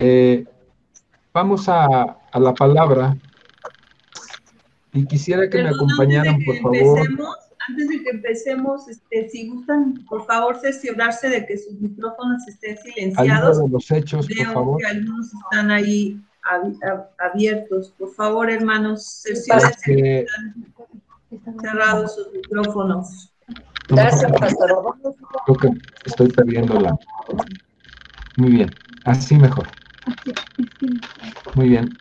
Eh, vamos a la palabra y quisiera que me Perdón, acompañaran, por favor. antes de que empecemos, si gustan, por favor, cerciorarse de que sus micrófonos estén Al libro silenciados. de los Hechos, por Veo favor. que algunos están ahí abiertos. Por favor, hermanos, cerciórense de que están cerrados sus micrófonos. Gracias, pastor. Creo que estoy perdiendo la... Muy bien, así mejor. Muy bien.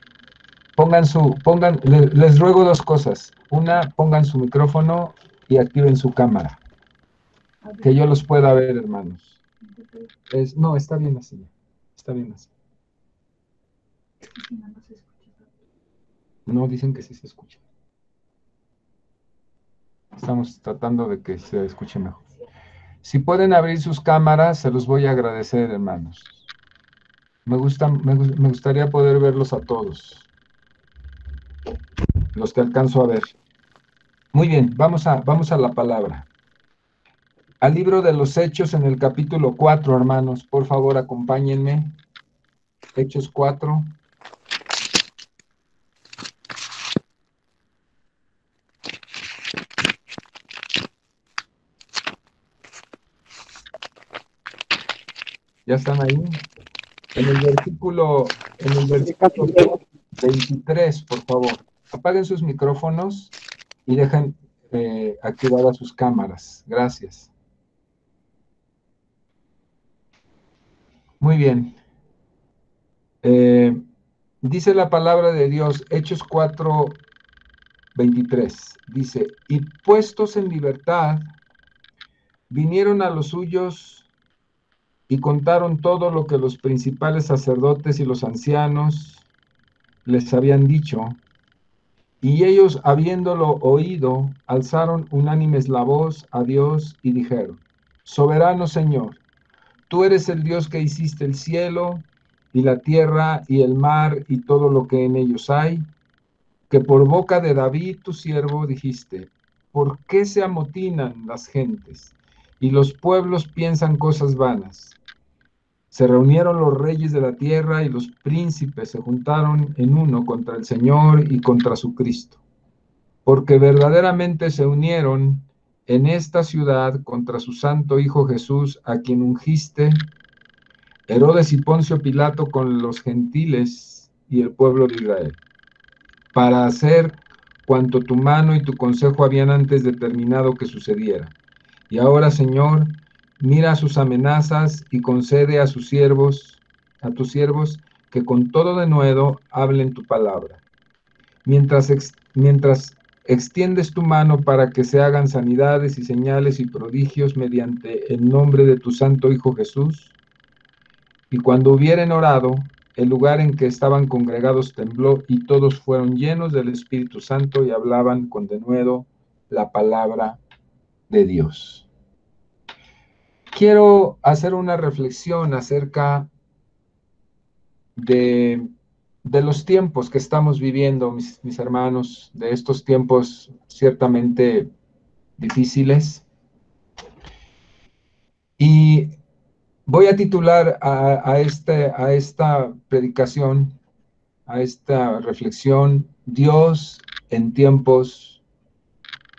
Les ruego dos cosas. Una, pongan su micrófono y activen su cámara. Que yo los pueda ver, hermanos. No, está bien así. Está bien así. No, dicen que sí se escucha. Estamos tratando de que se escuche mejor. Si pueden abrir sus cámaras, se los voy a agradecer, hermanos. Me gustaría poder verlos a todos. Los que alcanzo a ver. Muy bien, vamos a la palabra. Al libro de los Hechos en el capítulo 4, hermanos. Por favor, acompáñenme. Hechos 4. ¿Ya están ahí? En el versículo 23, por favor. Apaguen sus micrófonos y dejen activadas sus cámaras. Gracias. Muy bien. Dice la palabra de Dios, Hechos 4, 23. Dice, y puestos en libertad, vinieron a los suyos y contaron todo lo que los principales sacerdotes y los ancianos les habían dicho. Y ellos, habiéndolo oído, alzaron unánimes la voz a Dios y dijeron, soberano Señor, tú eres el Dios que hiciste el cielo y la tierra y el mar y todo lo que en ellos hay, que por boca de David tu siervo dijiste, ¿por qué se amotinan las gentes y los pueblos piensan cosas vanas? Se reunieron los reyes de la tierra y los príncipes se juntaron en uno contra el Señor y contra su Cristo, porque verdaderamente se unieron en esta ciudad contra su santo Hijo Jesús, a quien ungiste, Herodes y Poncio Pilato con los gentiles y el pueblo de Israel, para hacer cuanto tu mano y tu consejo habían antes determinado que sucediera. Y ahora, Señor, mira sus amenazas y concede a tus siervos, que con todo denuedo hablen tu palabra. Mientras extiendes tu mano para que se hagan sanidades y señales y prodigios mediante el nombre de tu santo Hijo Jesús. Y cuando hubieren orado, el lugar en que estaban congregados tembló y todos fueron llenos del Espíritu Santo y hablaban con denuedo la palabra de Dios. Quiero hacer una reflexión acerca de los tiempos que estamos viviendo, mis hermanos, de estos tiempos ciertamente difíciles. Y voy a titular a esta predicación, a esta reflexión, Dios en tiempos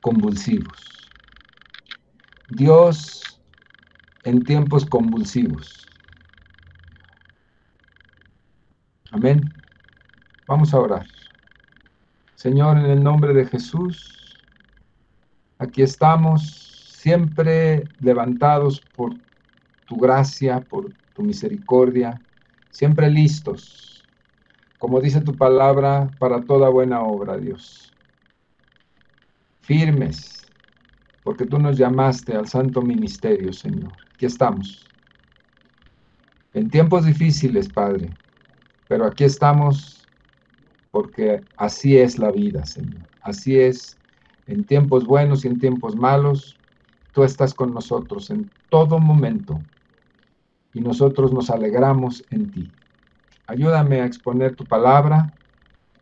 convulsivos. Dios en tiempos convulsivos. Amén. Vamos a orar. Señor, en el nombre de Jesús, aquí estamos siempre levantados por tu gracia, por tu misericordia, siempre listos, como dice tu palabra, para toda buena obra, Dios. Firmes, porque tú nos llamaste al santo ministerio, Señor. Aquí estamos. En tiempos difíciles, Padre, pero aquí estamos porque así es la vida, Señor. Así es, en tiempos buenos y en tiempos malos, tú estás con nosotros en todo momento y nosotros nos alegramos en ti. Ayúdame a exponer tu palabra,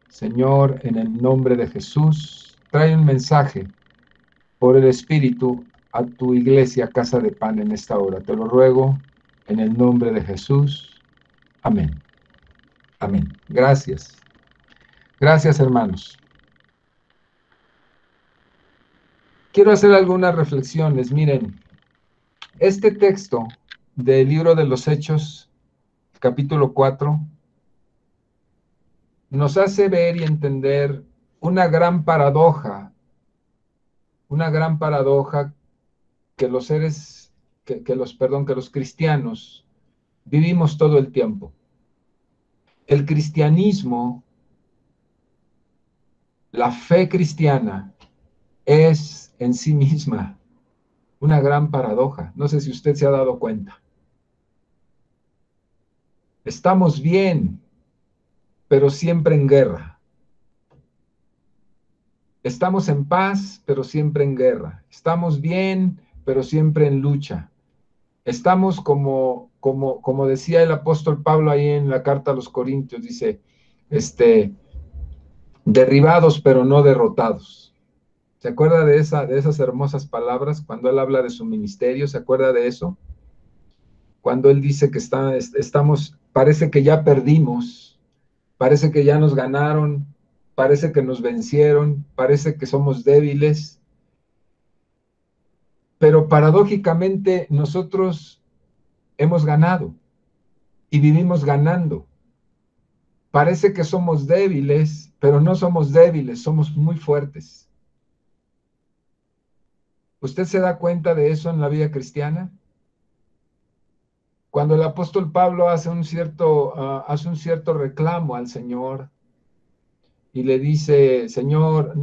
Señor, en el nombre de Jesús. Trae un mensaje por el Espíritu a tu iglesia, Casa de Pan, en esta hora. Te lo ruego en el nombre de Jesús. Amén. Amén. Gracias. Gracias, hermanos. Quiero hacer algunas reflexiones. Miren, este texto del libro de los Hechos, capítulo 4, nos hace ver y entender una gran paradoja que los seres, que los cristianos vivimos todo el tiempo. El cristianismo, la fe cristiana, es en sí misma una gran paradoja. No sé si usted se ha dado cuenta. Estamos bien, pero siempre en guerra. Estamos en paz, pero siempre en guerra. Estamos bien, pero siempre en lucha. Estamos como decía el apóstol Pablo ahí en la carta a los Corintios, dice, derribados, pero no derrotados. ¿Se acuerda de esas hermosas palabras cuando él habla de su ministerio? ¿Se acuerda de eso? Cuando él dice que estamos, parece que ya perdimos, parece que ya nos ganaron, parece que nos vencieron, parece que somos débiles, pero paradójicamente nosotros hemos ganado y vivimos ganando. Parece que somos débiles, pero no somos débiles, somos muy fuertes. ¿Usted se da cuenta de eso en la vida cristiana? Cuando el apóstol Pablo hace un cierto reclamo al Señor y le dice, Señor,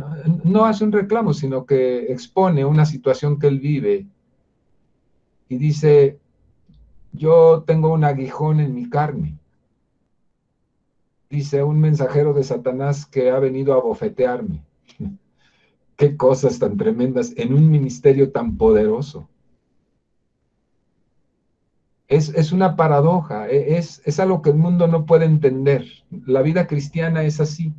no hace un reclamo, sino que expone una situación que él vive y dice, yo tengo un aguijón en mi carne. Dice, un mensajero de Satanás que ha venido a bofetearme. Qué cosas tan tremendas en un ministerio tan poderoso. Es una paradoja, es algo que el mundo no puede entender. La vida cristiana es así.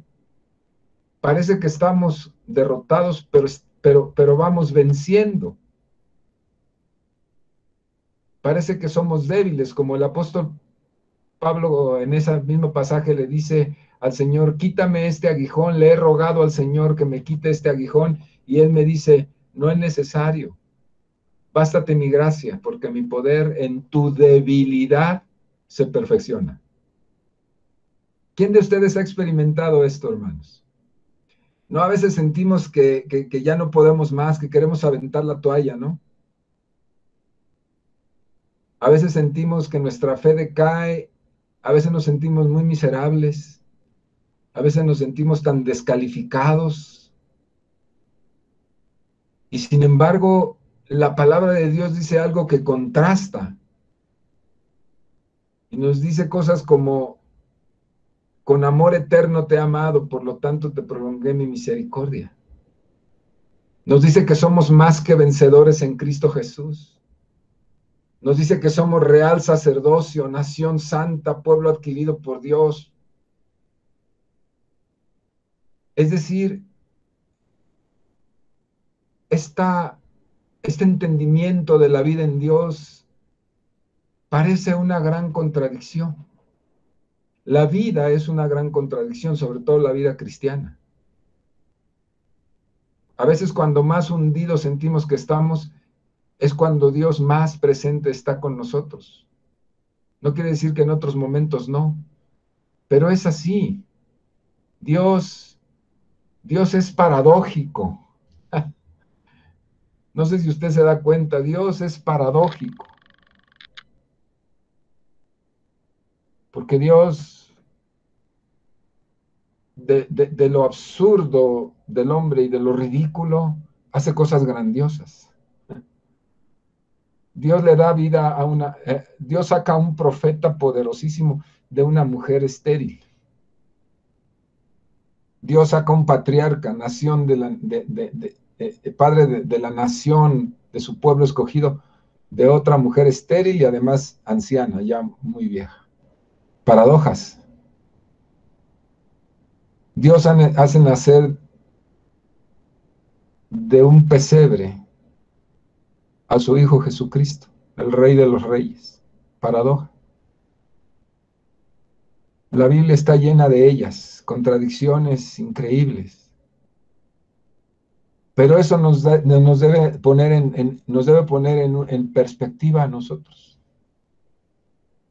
Parece que estamos derrotados, pero vamos venciendo. Parece que somos débiles, como el apóstol Pablo en ese mismo pasaje le dice al Señor, quítame este aguijón, le he rogado al Señor que me quite este aguijón, y él me dice, no es necesario, bástate mi gracia, porque mi poder en tu debilidad se perfecciona. ¿Quién de ustedes ha experimentado esto, hermanos? No, a veces sentimos que ya no podemos más, que queremos aventar la toalla, ¿no? A veces sentimos que nuestra fe decae, a veces nos sentimos muy miserables, a veces nos sentimos tan descalificados. Y sin embargo, la palabra de Dios dice algo que contrasta. Y nos dice cosas como, con amor eterno te he amado, por lo tanto te prolongué mi misericordia. Nos dice que somos más que vencedores en Cristo Jesús. Nos dice que somos real sacerdocio, nación santa, pueblo adquirido por Dios. Es decir, este entendimiento de la vida en Dios parece una gran contradicción. La vida es una gran contradicción, sobre todo la vida cristiana. A veces cuando más hundidos sentimos que estamos, es cuando Dios más presente está con nosotros. No quiere decir que en otros momentos no, pero es así. Dios es paradójico. No sé si usted se da cuenta, Dios es paradójico. Porque Dios, de lo absurdo del hombre y de lo ridículo, hace cosas grandiosas. Dios le da vida a Dios saca a un profeta poderosísimo de una mujer estéril. Dios saca a un patriarca, nación padre de la nación, de su pueblo escogido, de otra mujer estéril y además anciana, ya muy vieja. Paradojas. Dios hace nacer de un pesebre a su Hijo Jesucristo, el Rey de los Reyes. Paradoja. La Biblia está llena de ellas, contradicciones increíbles. Pero eso nos debe poner en perspectiva a nosotros.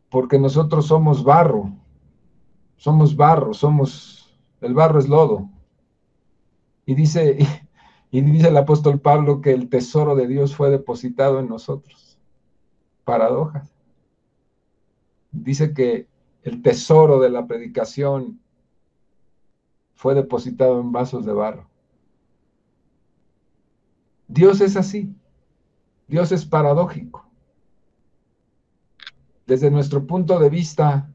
Porque nosotros somos barro, el barro es lodo. Y dice el apóstol Pablo que el tesoro de Dios fue depositado en nosotros. Paradojas. Dice que el tesoro de la predicación fue depositado en vasos de barro. Dios es así. Dios es paradójico. Desde nuestro punto de vista,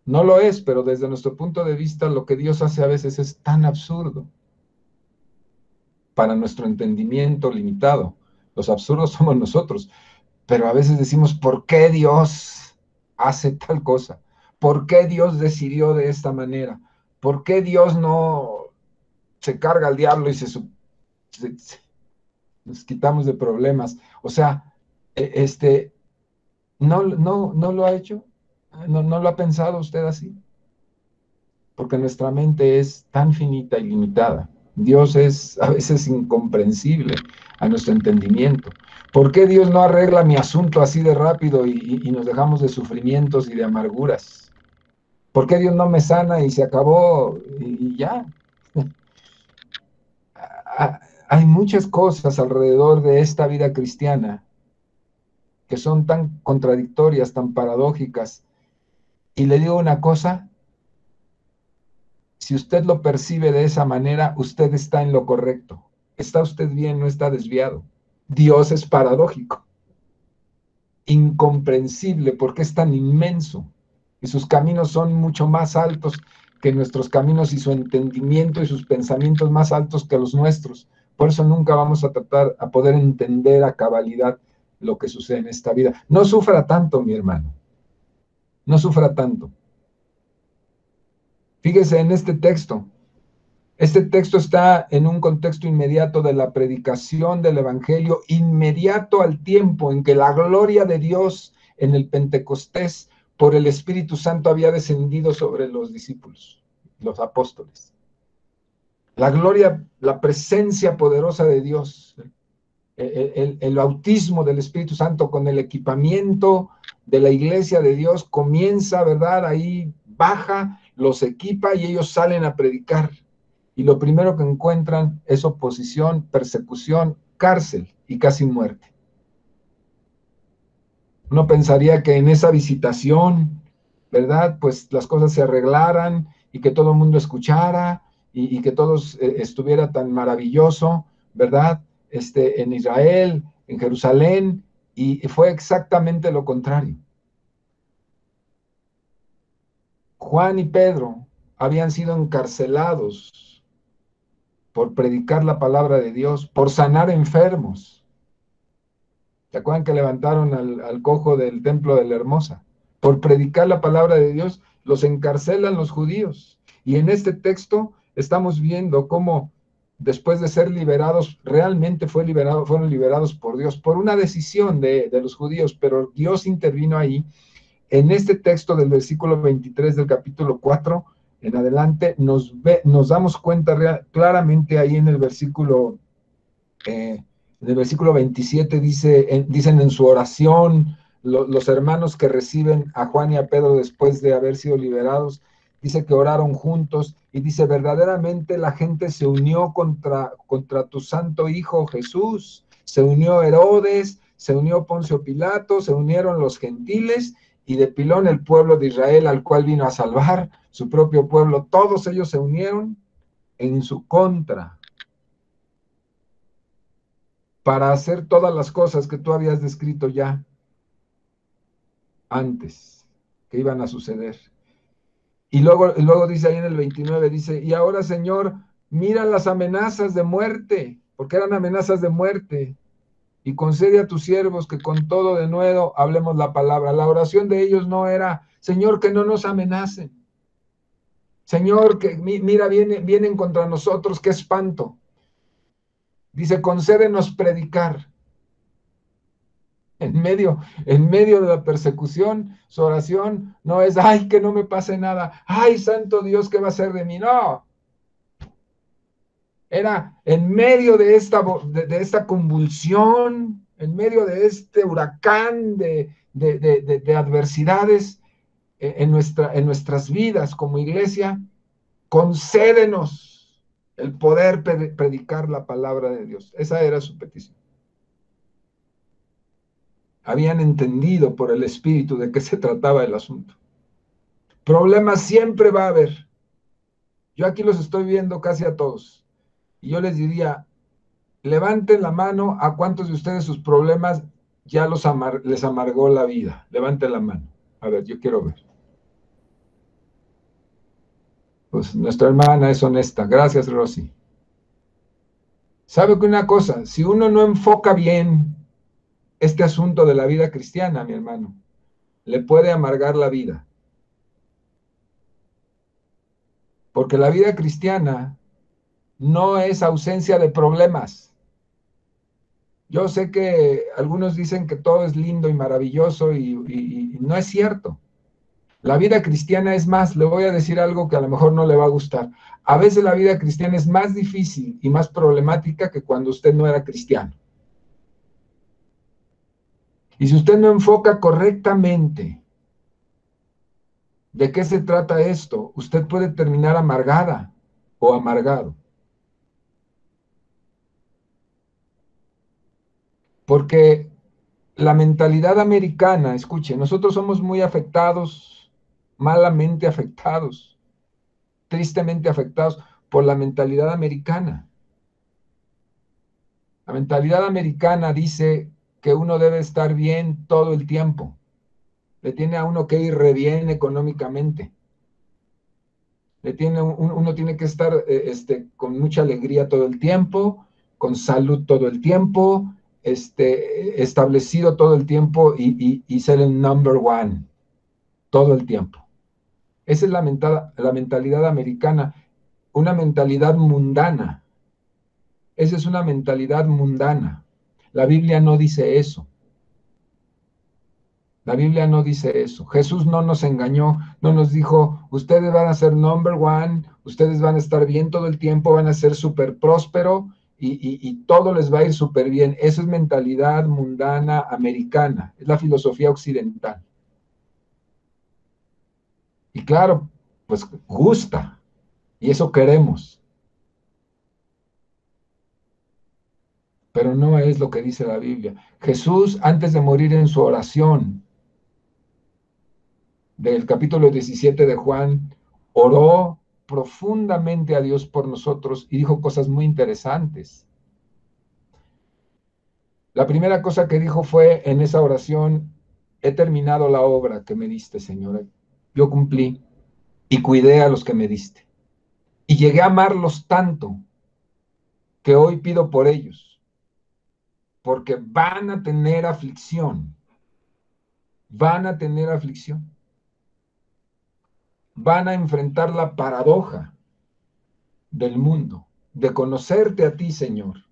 no lo es, pero desde nuestro punto de vista, lo que Dios hace a veces es tan absurdo para nuestro entendimiento limitado. Los absurdos somos nosotros, pero a veces decimos, ¿por qué Dios hace tal cosa? ¿Por qué Dios decidió de esta manera? ¿Por qué Dios no se carga al diablo y nos quitamos de problemas? O sea, no lo ha hecho, no lo ha pensado usted así, porque nuestra mente es tan finita y limitada. Dios es a veces incomprensible a nuestro entendimiento. ¿Por qué Dios no arregla mi asunto así de rápido y nos dejamos de sufrimientos y de amarguras? ¿Por qué Dios no me sana y se acabó y ya? Hay muchas cosas alrededor de esta vida cristiana que son tan contradictorias, tan paradójicas. Y le digo una cosa, si usted lo percibe de esa manera, usted está en lo correcto. Está usted bien, no está desviado. Dios es paradójico, incomprensible, porque es tan inmenso y sus caminos son mucho más altos que nuestros caminos y su entendimiento y sus pensamientos más altos que los nuestros. Por eso nunca vamos a poder entender a cabalidad lo que sucede en esta vida. No sufra tanto, mi hermano. No sufra tanto. Fíjese en este texto. Este texto está en un contexto inmediato de la predicación del Evangelio, inmediato al tiempo en que la gloria de Dios en el Pentecostés por el Espíritu Santo había descendido sobre los discípulos, los apóstoles. La gloria, la presencia poderosa de Dios, el bautismo del Espíritu Santo con el equipamiento de la iglesia de Dios comienza, ¿verdad? Ahí baja, los equipa y ellos salen a predicar. Y lo primero que encuentran es oposición, persecución, cárcel y casi muerte. Uno pensaría que en esa visitación, ¿verdad? Pues las cosas se arreglaran y que todo el mundo escuchara y que todo estuviera tan maravilloso, ¿verdad? En Israel, en Jerusalén, y fue exactamente lo contrario. Juan y Pedro habían sido encarcelados por predicar la palabra de Dios, por sanar enfermos. ¿Se acuerdan que levantaron al cojo del templo de la Hermosa? Por predicar la palabra de Dios, los encarcelan los judíos. Y en este texto estamos viendo cómo después de ser liberados, realmente fueron liberados por Dios, por una decisión de los judíos, pero Dios intervino ahí. En este texto del versículo 23 del capítulo 4 en adelante, nos damos cuenta claramente ahí en el versículo 27 dicen en su oración, los hermanos que reciben a Juan y a Pedro después de haber sido liberados, dice que oraron juntos y dice, verdaderamente la gente se unió contra tu santo hijo Jesús, se unió Herodes, se unió Poncio Pilato, se unieron los gentiles y de pilón el pueblo de Israel al cual vino a salvar, su propio pueblo, todos ellos se unieron en su contra para hacer todas las cosas que tú habías descrito ya antes, que iban a suceder. Y luego dice ahí en el 29, dice, y ahora Señor, mira las amenazas de muerte, porque eran amenazas de muerte, y concede a tus siervos que con todo de nuevo hablemos la palabra. La oración de ellos no era, Señor, que no nos amenacen. Señor, que mira, vienen contra nosotros, qué espanto. Dice, concédenos predicar. En medio de la persecución, su oración no es, ay, que no me pase nada, ay, santo Dios, ¿qué va a hacer de mí? No, era en medio de esta convulsión, en medio de este huracán de adversidades en nuestras vidas como iglesia, concédenos el poder predicar la palabra de Dios. Esa era su petición. Habían entendido por el Espíritu de qué se trataba el asunto. Problemas siempre va a haber. Yo aquí los estoy viendo casi a todos. Y yo les diría, levanten la mano a cuántos de ustedes sus problemas ya les amargó la vida. Levanten la mano. A ver, yo quiero ver. Pues nuestra hermana es honesta. Gracias, Rosy. ¿Sabe que una cosa? Si uno no enfoca bien este asunto de la vida cristiana, mi hermano, le puede amargar la vida. Porque la vida cristiana no es ausencia de problemas. Yo sé que algunos dicen que todo es lindo y maravilloso y no es cierto. La vida cristiana es más, le voy a decir algo que a lo mejor no le va a gustar. A veces la vida cristiana es más difícil y más problemática que cuando usted no era cristiano. Y si usted no enfoca correctamente de qué se trata esto, usted puede terminar amargada o amargado. Porque la mentalidad americana, escuche, nosotros somos muy afectados, malamente afectados, tristemente afectados por la mentalidad americana. La mentalidad americana dice que uno debe estar bien todo el tiempo. Le tiene a uno que ir re bien económicamente. Uno tiene que estar con mucha alegría todo el tiempo, con salud todo el tiempo, establecido todo el tiempo y ser el number one todo el tiempo. Esa es la mentalidad americana, una mentalidad mundana. Esa es una mentalidad mundana. La Biblia no dice eso. La Biblia no dice eso. Jesús no nos engañó, no nos dijo, ustedes van a ser number one, ustedes van a estar bien todo el tiempo, van a ser súper próspero y todo les va a ir súper bien. Eso es mentalidad mundana americana, es la filosofía occidental. Y claro, pues gusta, y eso queremos. Pero no es lo que dice la Biblia. Jesús, antes de morir en su oración, del capítulo 17 de Juan, oró profundamente a Dios por nosotros y dijo cosas muy interesantes. La primera cosa que dijo fue en esa oración, he terminado la obra que me diste, Señor. Yo cumplí y cuidé a los que me diste. Y llegué a amarlos tanto que hoy pido por ellos, porque van a tener aflicción. Van a tener aflicción. Van a enfrentar la paradoja del mundo, de conocerte a ti, Señor,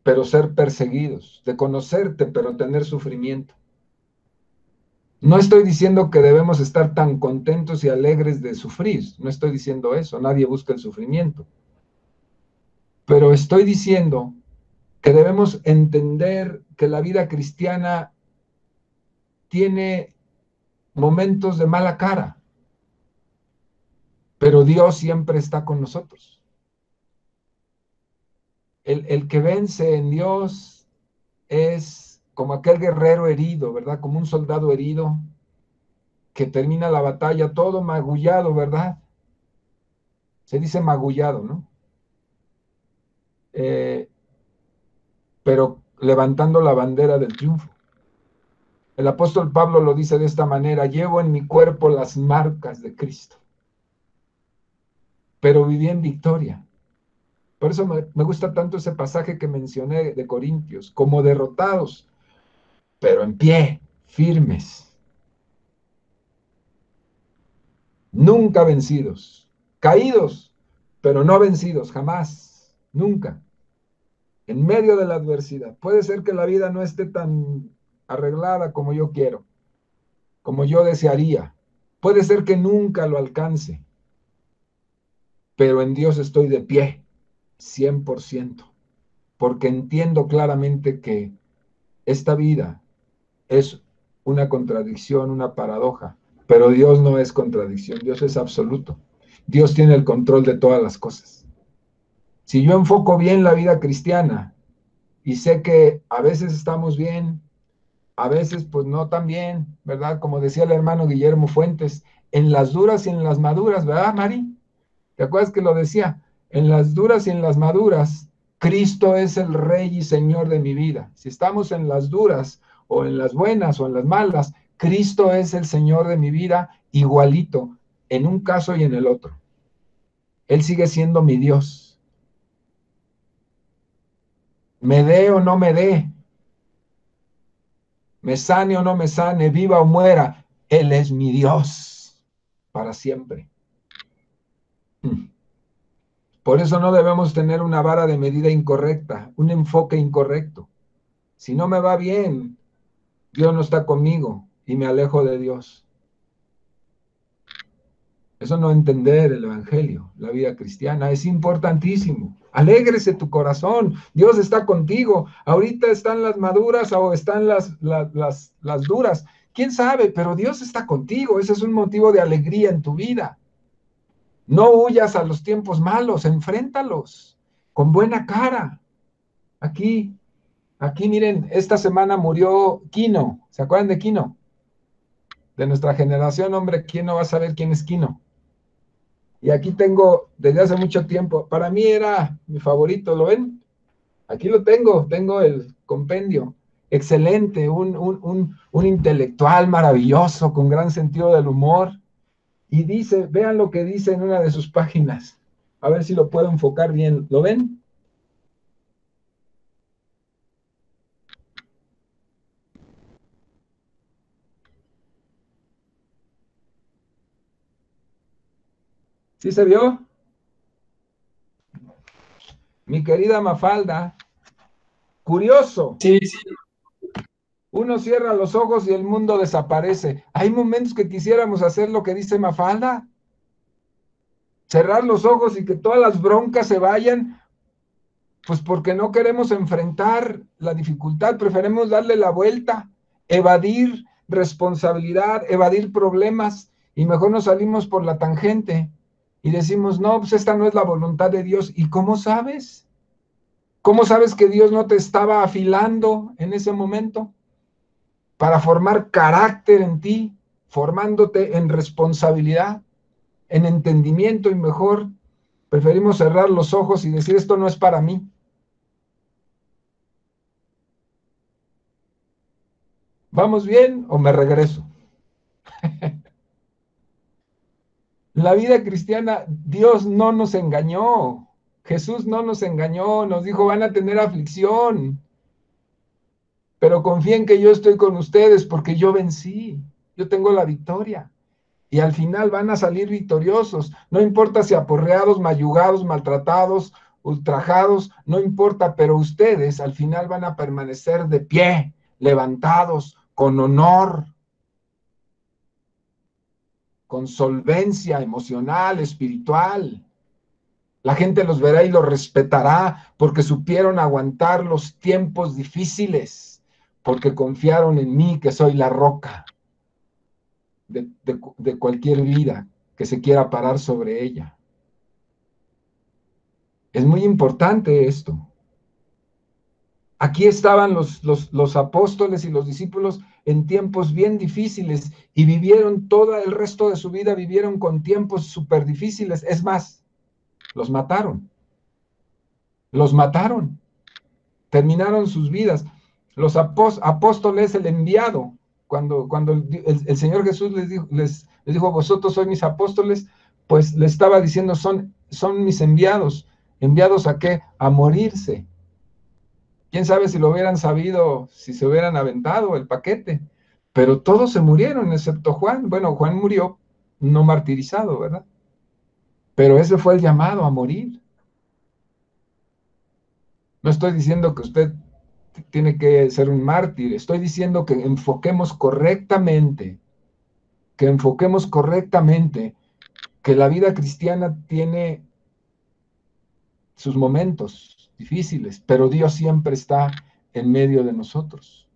pero ser perseguidos, de conocerte, pero tener sufrimiento. No estoy diciendo que debemos estar tan contentos y alegres de sufrir, no estoy diciendo eso, nadie busca el sufrimiento. Pero estoy diciendo que debemos entender que la vida cristiana tiene momentos de mala cara, pero Dios siempre está con nosotros. El que vence en Dios es como aquel guerrero herido, ¿verdad? Como un soldado herido que termina la batalla todo magullado, ¿verdad? Se dice magullado, ¿no? Pero levantando la bandera del triunfo. El apóstol Pablo lo dice de esta manera, llevo en mi cuerpo las marcas de Cristo, pero viví en victoria. Por eso me gusta tanto ese pasaje que mencioné de Corintios, como derrotados, pero en pie, firmes, nunca vencidos, caídos, pero no vencidos, jamás, nunca, en medio de la adversidad. Puede ser que la vida no esté tan arreglada como yo quiero, como yo desearía. Puede ser que nunca lo alcance, pero en Dios estoy de pie, 100%, porque entiendo claramente que esta vida es una contradicción, una paradoja, pero Dios no es contradicción, Dios es absoluto. Dios tiene el control de todas las cosas. Si yo enfoco bien la vida cristiana y sé que a veces estamos bien, a veces pues no tan bien, ¿verdad? Como decía el hermano Guillermo Fuentes, en las duras y en las maduras, ¿verdad, Mari? ¿Te acuerdas que lo decía? En las duras y en las maduras, Cristo es el Rey y Señor de mi vida. Si estamos en las duras o en las buenas o en las malas, Cristo es el Señor de mi vida igualito, en un caso y en el otro. Él sigue siendo mi Dios. Me dé o no me dé, me sane o no me sane, viva o muera, Él es mi Dios para siempre. Por eso no debemos tener una vara de medida incorrecta, un enfoque incorrecto. Si no me va bien, Dios no está conmigo y me alejo de Dios. Eso no entender el Evangelio, la vida cristiana, es importantísimo. Alégrese tu corazón, Dios está contigo. Ahorita están las maduras o están las duras. ¿Quién sabe? Pero Dios está contigo, ese es un motivo de alegría en tu vida. No huyas a los tiempos malos, enfréntalos con buena cara. Aquí miren, esta semana murió Quino. ¿Se acuerdan de Quino? De nuestra generación, hombre, ¿quién no va a saber quién es Quino? Y aquí tengo, desde hace mucho tiempo, para mí era mi favorito, ¿lo ven? Aquí lo tengo el compendio. Excelente, un intelectual maravilloso, con gran sentido del humor. Y dice, vean lo que dice en una de sus páginas. A ver si lo puedo enfocar bien. ¿Lo ven? ¿Sí se vio? Mi querida Mafalda, curioso. Sí, sí. Uno cierra los ojos y el mundo desaparece. Hay momentos que quisiéramos hacer lo que dice Mafalda. Cerrar los ojos y que todas las broncas se vayan, pues porque no queremos enfrentar la dificultad, preferimos darle la vuelta, evadir responsabilidad, evadir problemas, y mejor nos salimos por la tangente y decimos, no, pues esta no es la voluntad de Dios. ¿Y cómo sabes? ¿Cómo sabes que Dios no te estaba afilando en ese momento para formar carácter en ti, formándote en responsabilidad, en entendimiento? Y mejor preferimos cerrar los ojos y decir, esto no es para mí. ¿Vamos bien o me regreso? La vida cristiana, Dios no nos engañó. Jesús no nos engañó, nos dijo, van a tener aflicción, pero confíen que yo estoy con ustedes porque yo vencí, yo tengo la victoria. Y al final van a salir victoriosos. No importa si aporreados, mayugados, maltratados, ultrajados, no importa, pero ustedes al final van a permanecer de pie, levantados, con honor, con solvencia emocional, espiritual. La gente los verá y los respetará porque supieron aguantar los tiempos difíciles, porque confiaron en mí, que soy la roca de cualquier vida que se quiera parar sobre ella. Es muy importante esto. Aquí estaban los apóstoles y los discípulos en tiempos bien difíciles y vivieron todo el resto de su vida, vivieron con tiempos súper difíciles. Es más, los mataron. Los mataron. Terminaron sus vidas. Los apóstoles, el enviado, cuando el Señor Jesús les dijo, vosotros sois mis apóstoles, pues le estaba diciendo, son mis enviados. ¿Enviados a qué? A morirse. ¿Quién sabe si lo hubieran sabido, si se hubieran aventado el paquete? Pero todos se murieron, excepto Juan. Bueno, Juan murió no martirizado, ¿verdad? Pero ese fue el llamado a morir. No estoy diciendo que usted tiene que ser un mártir. Estoy diciendo que enfoquemos correctamente, que la vida cristiana tiene sus momentos difíciles, pero Dios siempre está en medio de nosotros.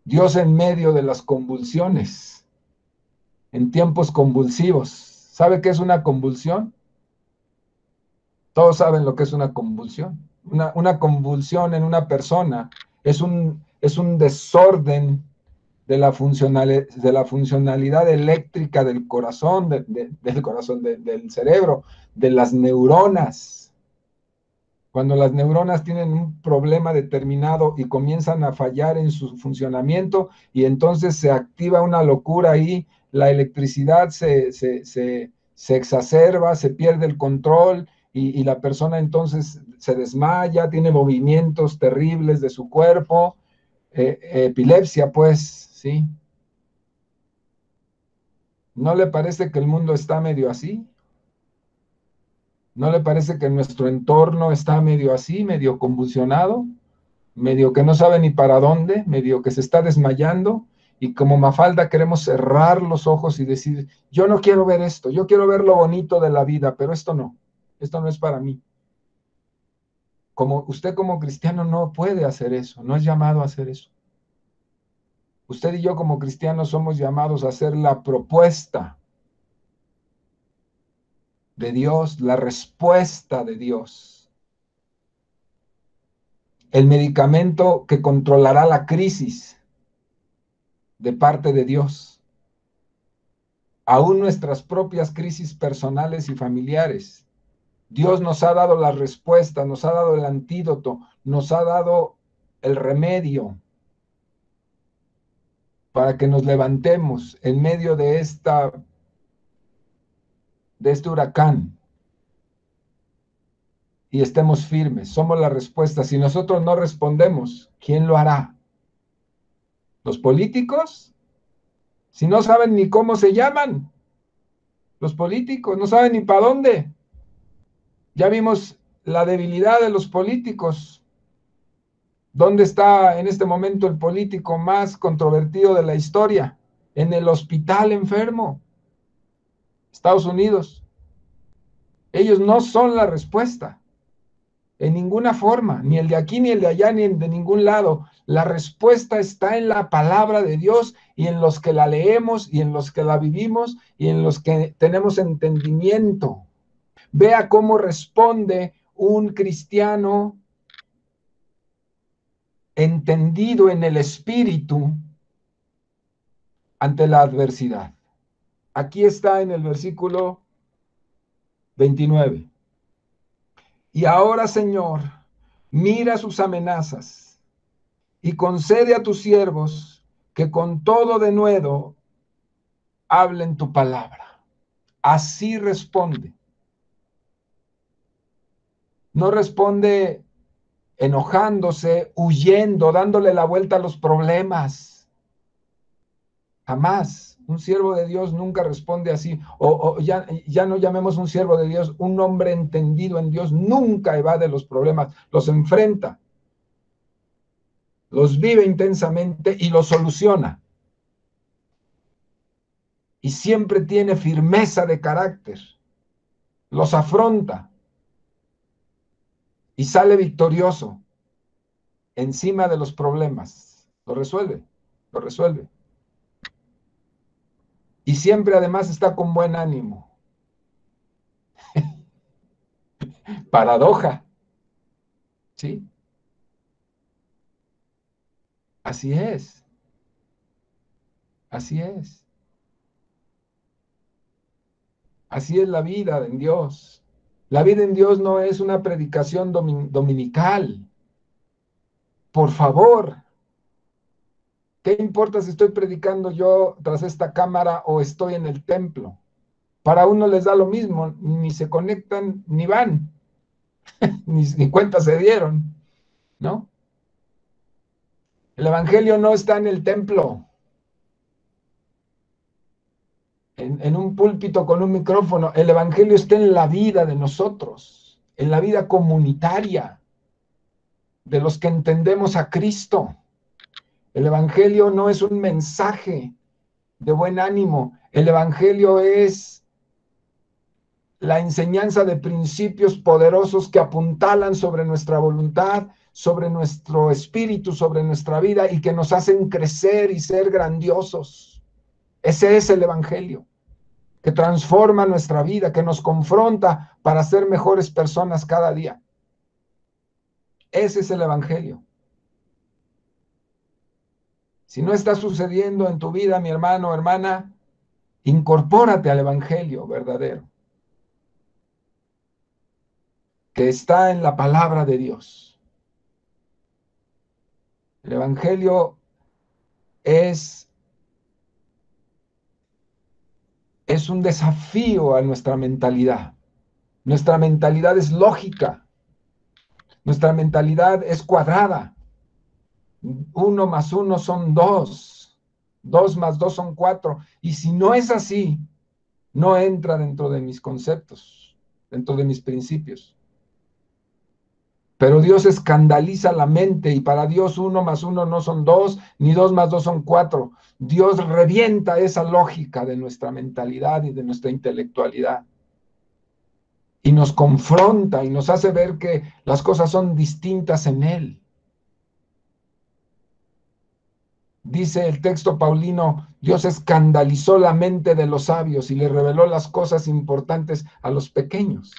Dios en medio de las convulsiones, en tiempos convulsivos. ¿Sabe qué es una convulsión? Todos saben lo que es una convulsión. Una convulsión en una persona es un desorden de la funcionalidad eléctrica del corazón, del cerebro, de las neuronas. Cuando las neuronas tienen un problema determinado y comienzan a fallar en su funcionamiento, y entonces se activa una locura ahí, la electricidad se exacerba, se pierde el control, y la persona entonces se desmaya, tiene movimientos terribles de su cuerpo, epilepsia, pues, ¿sí? ¿No le parece que el mundo está medio así? ¿No le parece que nuestro entorno está medio así, medio convulsionado? Medio que no sabe ni para dónde, medio que se está desmayando, y como Mafalda queremos cerrar los ojos y decir, yo no quiero ver esto, yo quiero ver lo bonito de la vida, pero esto no es para mí. Usted como cristiano no puede hacer eso, no es llamado a hacer eso. Usted y yo como cristianos somos llamados a hacer la propuesta de Dios, la respuesta de Dios. El medicamento que controlará la crisis de parte de Dios. Aún nuestras propias crisis personales y familiares. Dios nos ha dado la respuesta, nos ha dado el antídoto, nos ha dado el remedio para que nos levantemos en medio de este huracán y estemos firmes. Somos la respuesta. Si nosotros no respondemos, ¿quién lo hará? ¿Los políticos? Si no saben ni cómo se llaman, los políticos no saben ni para dónde. Ya vimos la debilidad de los políticos. ¿Dónde está en este momento el político más controvertido de la historia? En el hospital enfermo. Estados Unidos. Ellos no son la respuesta. En ninguna forma, ni el de aquí, ni el de allá, ni el de ningún lado. La respuesta está en la palabra de Dios, y en los que la leemos, y en los que la vivimos, y en los que tenemos entendimiento. Vea cómo responde un cristiano entendido en el espíritu ante la adversidad. Aquí está en el versículo 29. Y ahora, Señor, mira sus amenazas y concede a tus siervos que con todo denuedo hablen tu palabra. Así responde. No responde enojándose, huyendo, dándole la vuelta a los problemas. Jamás. Un siervo de Dios nunca responde así. Ya no llamemos un siervo de Dios, un hombre entendido en Dios nunca evade los problemas, los enfrenta, los vive intensamente y los soluciona. Y siempre tiene firmeza de carácter, los afronta y sale victorioso encima de los problemas. Lo resuelve. Y siempre además está con buen ánimo. Paradoja. ¿Sí? Así es. Así es. Así es la vida en Dios. La vida en Dios no es una predicación dominical. Por favor. ¿Qué importa si estoy predicando yo tras esta cámara o estoy en el templo? Para uno les da lo mismo, ni se conectan ni van, ni cuenta se dieron, ¿no? El evangelio no está en el templo, en un púlpito con un micrófono. El evangelio está en la vida de nosotros, en la vida comunitaria. de los que entendemos a Cristo. El Evangelio no es un mensaje de buen ánimo. El Evangelio es la enseñanza de principios poderosos que apuntalan sobre nuestra voluntad, sobre nuestro espíritu, sobre nuestra vida y que nos hacen crecer y ser grandiosos. Ese es el Evangelio, que transforma nuestra vida, que nos confronta para ser mejores personas cada día. Ese es el Evangelio. Si no está sucediendo en tu vida, mi hermano o hermana, incorpórate al Evangelio verdadero, que está en la palabra de Dios. El Evangelio es un desafío a nuestra mentalidad. Nuestra mentalidad es lógica. Nuestra mentalidad es cuadrada. 1 más 1 son 2. 2 más 2 son 4. Y si no es así, no entra dentro de mis conceptos, dentro de mis principios. Pero Dios escandaliza la mente y para Dios 1 más 1 no son 2, ni 2 más 2 son 4. Dios revienta esa lógica de nuestra mentalidad y de nuestra intelectualidad. Y nos confronta y nos hace ver que las cosas son distintas en Él. Dice el texto paulino, Dios escandalizó la mente de los sabios y le reveló las cosas importantes a los pequeños.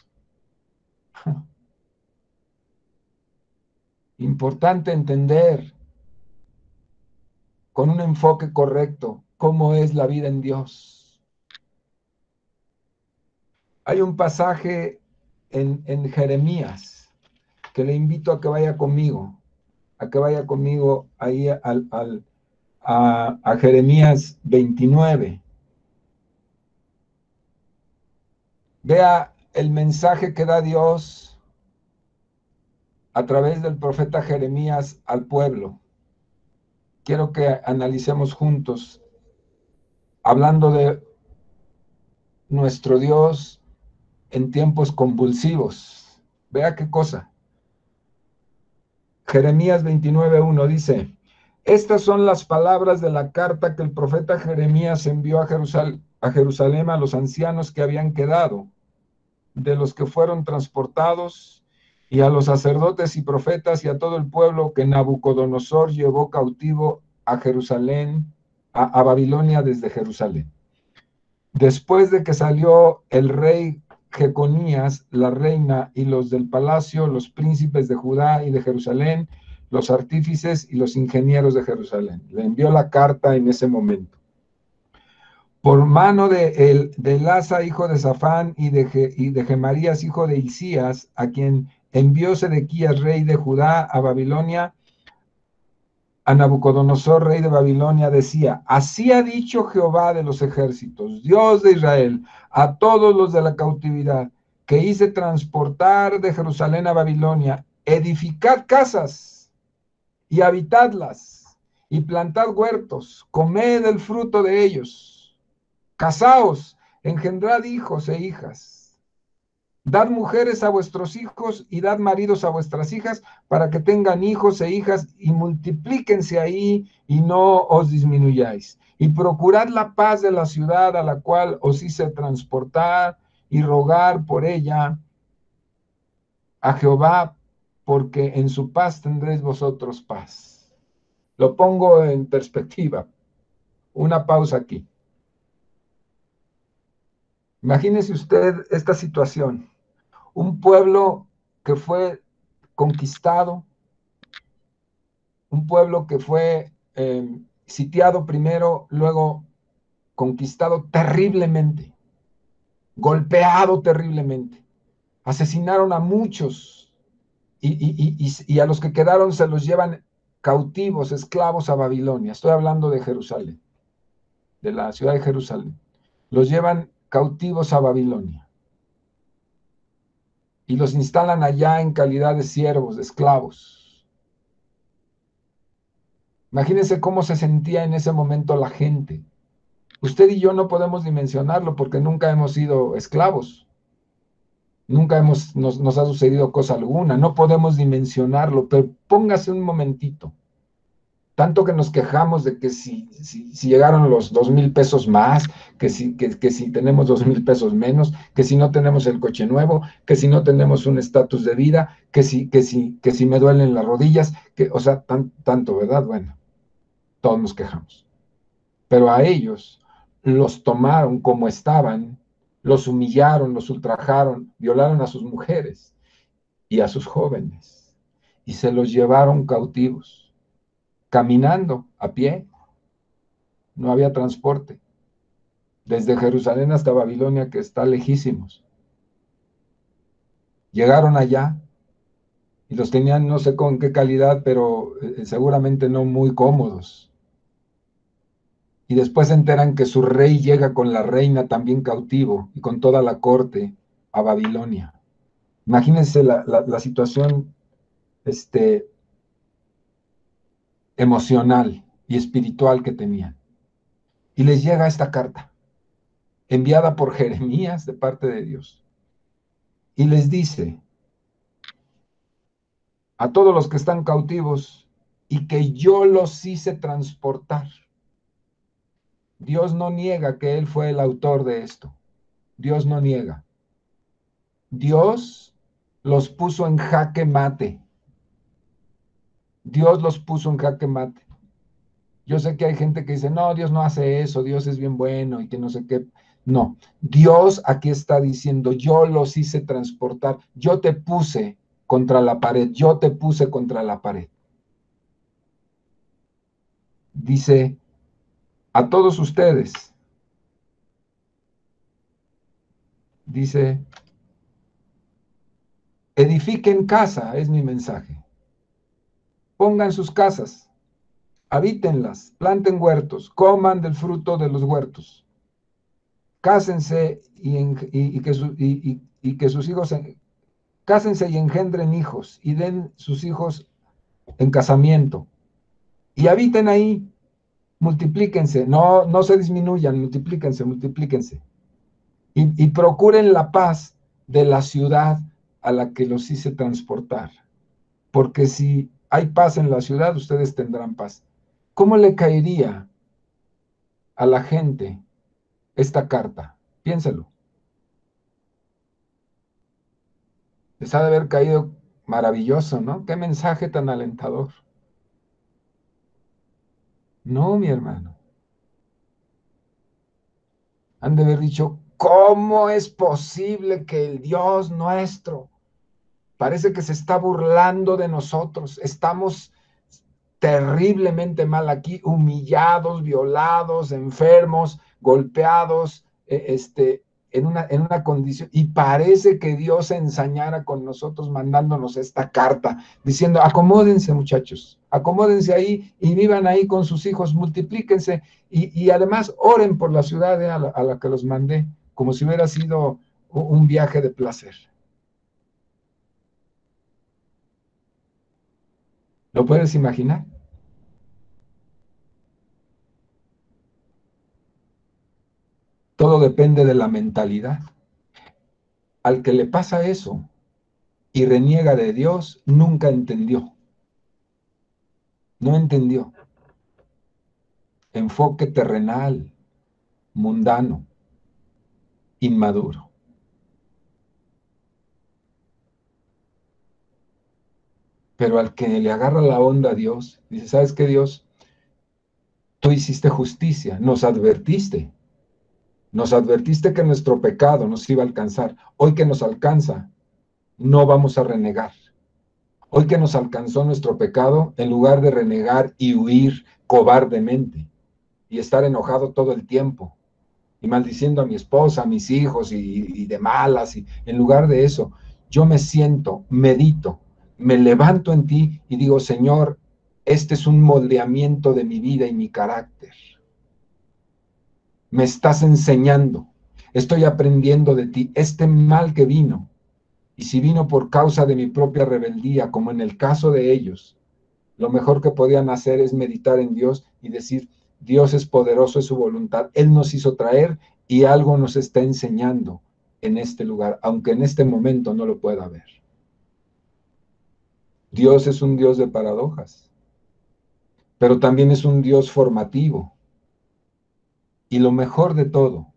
Importante entender con un enfoque correcto cómo es la vida en Dios. Hay un pasaje en Jeremías que le invito a que vaya conmigo, ahí a Jeremías 29. Vea el mensaje que da Dios a través del profeta Jeremías al pueblo. Quiero que analicemos juntos, hablando de nuestro Dios en tiempos convulsivos. Vea qué cosa. Jeremías 29:1 dice, estas son las palabras de la carta que el profeta Jeremías envió a Jerusalén a los ancianos que habían quedado, de los que fueron transportados, y a los sacerdotes y profetas y a todo el pueblo que Nabucodonosor llevó cautivo a Jerusalén, a Babilonia desde Jerusalén. Después de que salió el rey Jeconías, la reina y los del palacio, los príncipes de Judá y de Jerusalén, los artífices y los ingenieros de Jerusalén. Le envió la carta en ese momento. Por mano de Elasa, hijo de Safán, y de Gemarías, hijo de Hilcías, a quien envió Sedequías, rey de Judá, a Babilonia, a Nabucodonosor, rey de Babilonia, decía, así ha dicho Jehová de los ejércitos, Dios de Israel, a todos los de la cautividad, que hice transportar de Jerusalén a Babilonia, edificad casas y habitadlas, y plantad huertos, comed el fruto de ellos, casaos, engendrad hijos e hijas. Dad mujeres a vuestros hijos y dad maridos a vuestras hijas para que tengan hijos e hijas y multiplíquense ahí y no os disminuyáis. Y procurad la paz de la ciudad a la cual os hice transportar y rogar por ella a Jehová, porque en su paz tendréis vosotros paz. Lo pongo en perspectiva. Una pausa aquí. Imagínese usted esta situación. Un pueblo que fue conquistado, un pueblo que fue sitiado primero, luego conquistado terriblemente, golpeado terriblemente. Asesinaron a muchos y a los que quedaron se los llevan cautivos, esclavos a Babilonia. Estoy hablando de Jerusalén, de la ciudad de Jerusalén. Los llevan cautivos a Babilonia. Y los instalan allá en calidad de siervos, de esclavos. Imagínense cómo se sentía en ese momento la gente. Usted y yo no podemos dimensionarlo porque nunca hemos sido esclavos. Nunca nos ha sucedido cosa alguna, no podemos dimensionarlo, pero póngase un momentito. Tanto que nos quejamos de que si llegaron los 2,000 pesos más, que si tenemos 2,000 pesos menos, que si no tenemos el coche nuevo, que si no tenemos un estatus de vida, que si me duelen las rodillas, o sea, tanto, ¿verdad? Bueno, todos nos quejamos. Pero a ellos los tomaron como estaban, los humillaron, los ultrajaron, violaron a sus mujeres y a sus jóvenes y se los llevaron cautivos. Caminando, a pie, no había transporte. Desde Jerusalén hasta Babilonia, que está lejísimos. Llegaron allá y los tenían no sé con qué calidad, pero seguramente no muy cómodos. Y después se enteran que su rey llega con la reina también cautivo y con toda la corte a Babilonia. Imagínense la situación emocional y espiritual que tenían. Y les llega esta carta, enviada por Jeremías de parte de Dios. Y les dice a todos los que están cautivos y que yo los hice transportar. Dios no niega que Él fue el autor de esto. Dios no niega. Dios los puso en jaque mate. Dios los puso en jaque mate. Yo sé que hay gente que dice, no, Dios no hace eso, Dios es bien bueno y que no sé qué. No, Dios aquí está diciendo, yo los hice transportar, yo te puse contra la pared, yo te puse contra la pared. Dice, a todos ustedes, dice, edifiquen casa, es mi mensaje. Pongan sus casas, habítenlas, planten huertos, coman del fruto de los huertos. Cásense y que sus hijos, cásense y engendren hijos y den sus hijos en casamiento. Y habiten ahí, multiplíquense, no se disminuyan, multiplíquense. Y procuren la paz de la ciudad a la que los hice transportar. Porque si hay paz en la ciudad, ustedes tendrán paz. ¿Cómo le caería a la gente esta carta? Piénselo. Les ha de haber caído maravilloso, ¿no? Qué mensaje tan alentador. No, mi hermano. Han de haber dicho, ¿cómo es posible que el Dios nuestro parece que se está burlando de nosotros? Estamos terriblemente mal aquí, humillados, violados, enfermos, golpeados, en una condición, y parece que Dios se ensañara con nosotros mandándonos esta carta, diciendo, acomódense muchachos, acomódense ahí y vivan ahí con sus hijos, multiplíquense, y además oren por la ciudad a la que los mandé, como si hubiera sido un viaje de placer. ¿Lo puedes imaginar? Todo depende de la mentalidad. Al que le pasa eso y reniega de Dios, nunca entendió. No entendió. Enfoque terrenal, mundano, inmaduro. Pero al que le agarra la onda a Dios, dice, ¿sabes qué, Dios? Tú hiciste justicia, nos advertiste que nuestro pecado nos iba a alcanzar. Hoy que nos alcanza, no vamos a renegar. Hoy que nos alcanzó nuestro pecado, en lugar de renegar y huir cobardemente y estar enojado todo el tiempo y maldiciendo a mi esposa, a mis hijos y de malas, y en lugar de eso, yo me siento, medito, me levanto en ti y digo, Señor, este es un moldeamiento de mi vida y mi carácter. Me estás enseñando, estoy aprendiendo de ti, este mal que vino, y si vino por causa de mi propia rebeldía, como en el caso de ellos, lo mejor que podían hacer es meditar en Dios y decir, Dios es poderoso, es su voluntad, Él nos hizo traer y algo nos está enseñando en este lugar, aunque en este momento no lo pueda ver. Dios es un Dios de paradojas, pero también es un Dios formativo. Y lo mejor de todo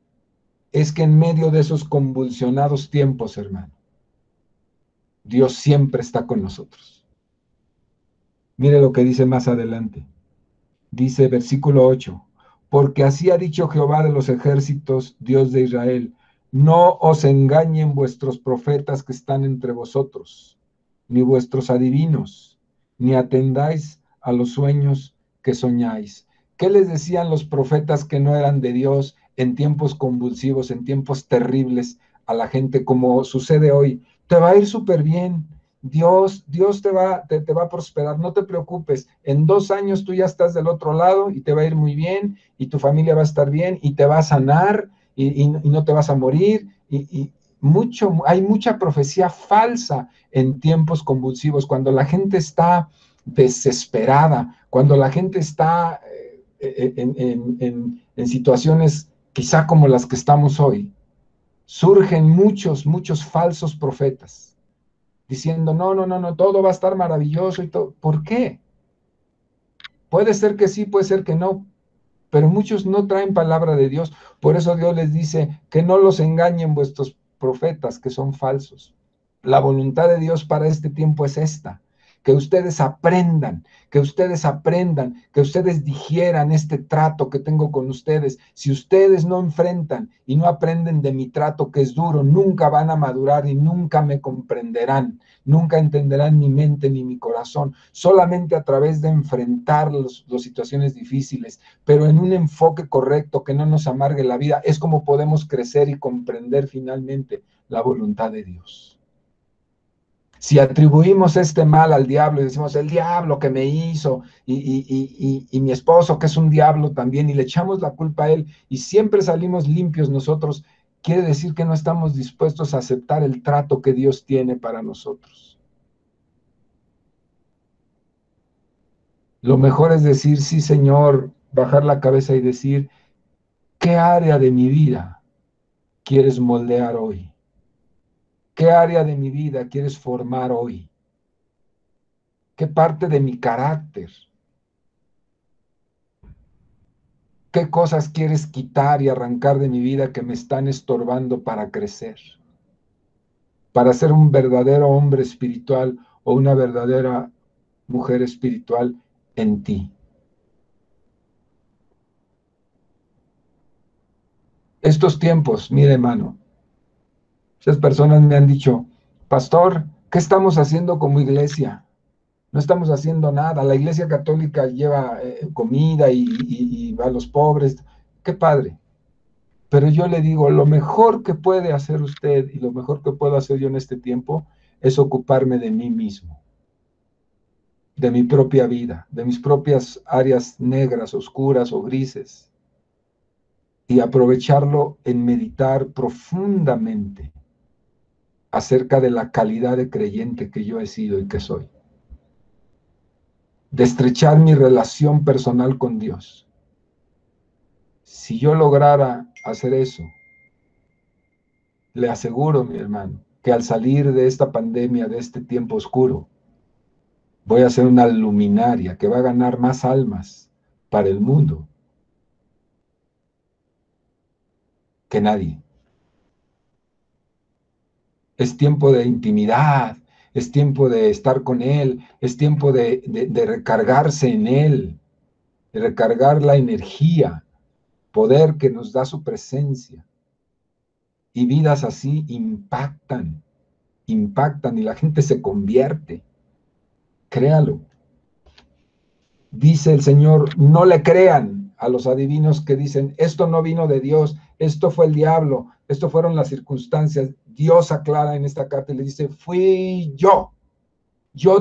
es que en medio de esos convulsionados tiempos, hermano, Dios siempre está con nosotros. Mire lo que dice más adelante. Dice versículo 8, porque así ha dicho Jehová de los ejércitos, Dios de Israel, no os engañen vuestros profetas que están entre vosotros, ni vuestros adivinos, ni atendáis a los sueños que soñáis. ¿Qué les decían los profetas que no eran de Dios en tiempos convulsivos, en tiempos terribles a la gente, como sucede hoy? Te va a ir súper bien. Dios te va a prosperar, no te preocupes. En 2 años tú ya estás del otro lado y te va a ir muy bien y tu familia va a estar bien y te va a sanar y no te vas a morir. Hay mucha profecía falsa en tiempos convulsivos, cuando la gente está desesperada, cuando la gente está en situaciones quizá como las que estamos hoy. Surgen muchos falsos profetas diciendo, no, todo va a estar maravilloso y todo. ¿Por qué? Puede ser que sí, puede ser que no, pero muchos no traen palabra de Dios. Por eso Dios les dice que no los engañen vuestros profetas, que son falsos. La voluntad de Dios para este tiempo es esta: que ustedes aprendan, que ustedes digieran este trato que tengo con ustedes. Si ustedes no enfrentan y no aprenden de mi trato, que es duro, nunca van a madurar y nunca me comprenderán, nunca entenderán mi mente ni mi corazón. Solamente a través de enfrentar las situaciones difíciles, pero en un enfoque correcto que no nos amargue la vida, es como podemos crecer y comprender finalmente la voluntad de Dios. Si atribuimos este mal al diablo y decimos, el diablo que me hizo, y mi esposo que es un diablo también, y le echamos la culpa a él, y siempre salimos limpios nosotros, quiere decir que no estamos dispuestos a aceptar el trato que Dios tiene para nosotros. Lo mejor es decir, sí, Señor, bajar la cabeza y decir, ¿qué área de mi vida quieres moldear hoy? ¿Qué área de mi vida quieres formar hoy? ¿Qué parte de mi carácter? ¿Qué cosas quieres quitar y arrancar de mi vida que me están estorbando para crecer? Para ser un verdadero hombre espiritual o una verdadera mujer espiritual en ti. Estos tiempos, mire, hermano, esas personas me han dicho, pastor, ¿qué estamos haciendo como iglesia? No estamos haciendo nada. La iglesia católica lleva comida y va a los pobres. Qué padre. Pero yo le digo, lo mejor que puede hacer usted y lo mejor que puedo hacer yo en este tiempo es ocuparme de mí mismo, de mi propia vida, de mis propias áreas negras, oscuras o grises, y aprovecharlo en meditar profundamente acerca de la calidad de creyente que yo he sido y que soy. De estrechar mi relación personal con Dios. Si yo lograra hacer eso, le aseguro, mi hermano, que al salir de esta pandemia, de este tiempo oscuro, voy a ser una luminaria que va a ganar más almas para el mundo que nadie. Es tiempo de intimidad, es tiempo de estar con Él, es tiempo de recargarse en Él, de recargar la energía, poder que nos da su presencia. Y vidas así impactan y la gente se convierte. Créalo. Dice el Señor, no le crean a los adivinos que dicen, esto no vino de Dios, esto fue el diablo, esto fueron las circunstancias. Dios aclara en esta carta y le dice, fui yo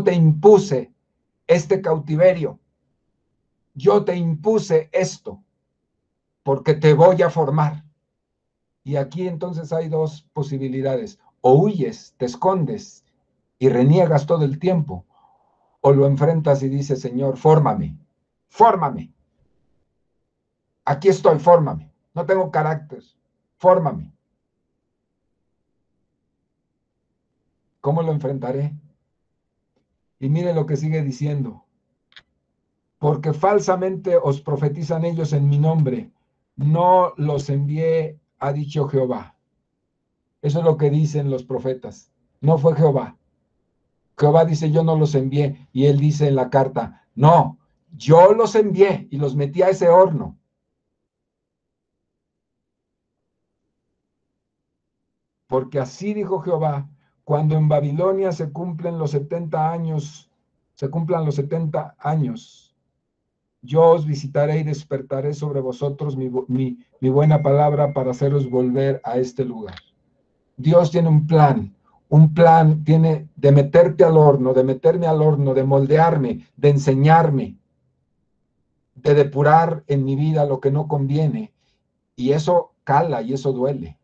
te impuse este cautiverio, yo te impuse esto, porque te voy a formar. Y aquí entonces hay dos posibilidades: o huyes, te escondes y reniegas todo el tiempo, o lo enfrentas y dices, Señor, fórmame, aquí estoy, fórmame, no tengo carácter, fórmame. ¿Cómo lo enfrentaré? Y mire lo que sigue diciendo. Porque falsamente os profetizan ellos en mi nombre. No los envié, ha dicho Jehová. Eso es lo que dicen los profetas. No fue Jehová. Jehová dice, yo no los envié. Y él dice en la carta, no, yo los envié y los metí a ese horno. Porque así dijo Jehová, cuando en Babilonia se cumplan los 70 años, yo os visitaré y despertaré sobre vosotros mi buena palabra para haceros volver a este lugar. Dios tiene un plan tiene de meterte al horno, de meterme al horno, de moldearme, de enseñarme, de depurar en mi vida lo que no conviene. Y eso cala y eso duele.